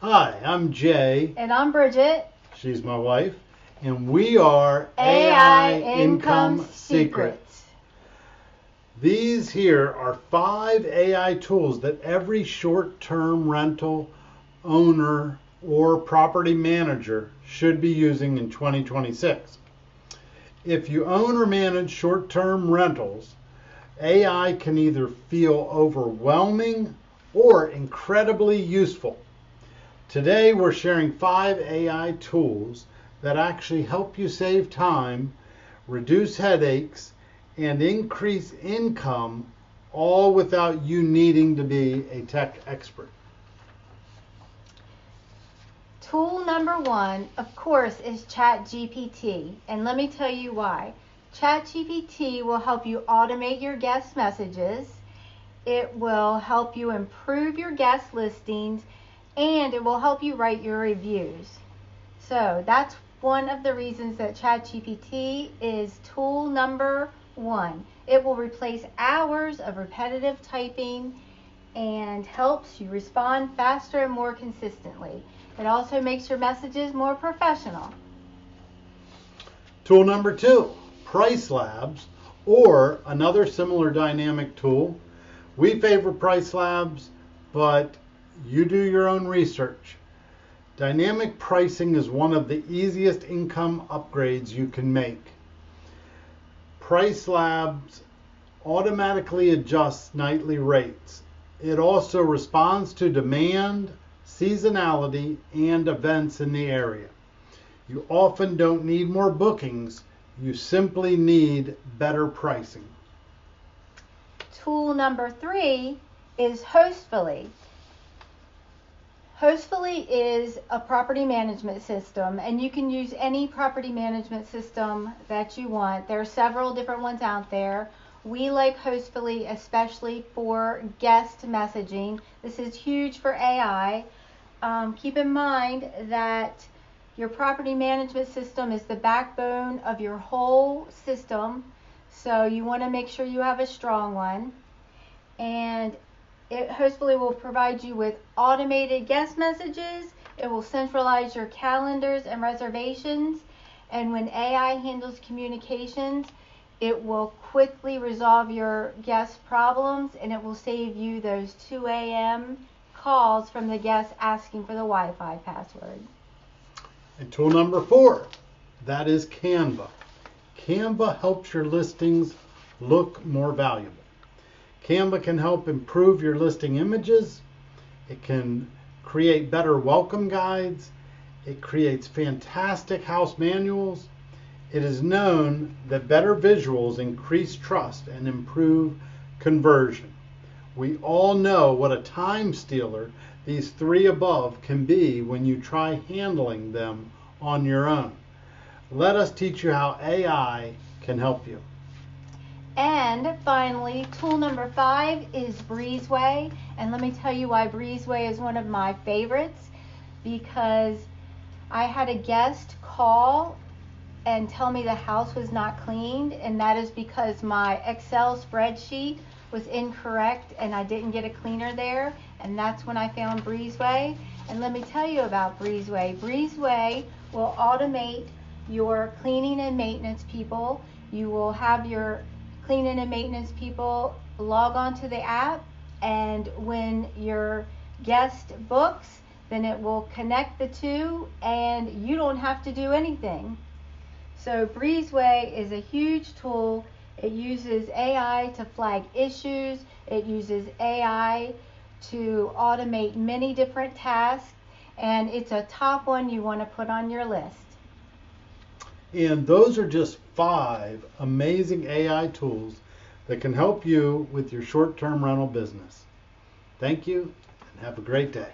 Hi, I'm Jay. And I'm Bridget. She's my wife. And we are AI Income Secrets. These here are 5 AI tools that every short-term rental owner or property manager should be using in 2026. If you own or manage short-term rentals, AI can either feel overwhelming or incredibly useful. Today we're sharing 5 AI tools that actually help you save time, reduce headaches, and increase income, all without you needing to be a tech expert. Tool number 1, of course, is ChatGPT. And let me tell you why. ChatGPT will help you automate your guest messages. It will help you improve your guest listings, and it will help you write your reviews. So that's one of the reasons that ChatGPT is tool number 1. It will replace hours of repetitive typing and helps you respond faster and more consistently. It also makes your messages more professional. Tool number 2, Price Labs, or another similar dynamic tool. We favor Price Labs, but you do your own research. Dynamic pricing is one of the easiest income upgrades you can make. Price Labs automatically adjusts nightly rates. It also responds to demand, seasonality, and events in the area. You often don't need more bookings. You simply need better pricing. Tool number 3 is Hostfully. Hostfully is a property management system, and you can use any property management system that you want. There are several different ones out there. We like Hostfully especially for guest messaging. This is huge for AI. Keep in mind that your property management system is the backbone of your whole system, so you want to make sure you have a strong one. And Hostfully will provide you with automated guest messages. It will centralize your calendars and reservations. And when AI handles communications, it will quickly resolve your guest problems, and it will save you those 2 a.m. calls from the guests asking for the Wi-Fi password. And tool number 4, that is Canva. Canva helps your listings look more valuable. Canva can help improve your listing images. It can create better welcome guides. It creates fantastic house manuals. It is known that better visuals increase trust and improve conversion. We all know what a time stealer these 3 above can be when you try handling them on your own. Let us teach you how AI can help you. And finally, tool number 5 is Breezeway. And let me tell you why Breezeway is one of my favorites, because I had a guest call and tell me the house was not cleaned, and that is because my Excel spreadsheet was incorrect and I didn't get a cleaner there, and that's when I found Breezeway. And let me tell you about Breezeway. Breezeway will automate your cleaning and maintenance people. You will have your cleaning and maintenance people log on to the app, and when your guest books, then it will connect the two and you don't have to do anything. So Breezeway is a huge tool. It uses AI to flag issues. It uses AI to automate many different tasks, and it's a top one you want to put on your list. And those are just 5 amazing AI tools that can help you with your short-term rental business. Thank you, and have a great day.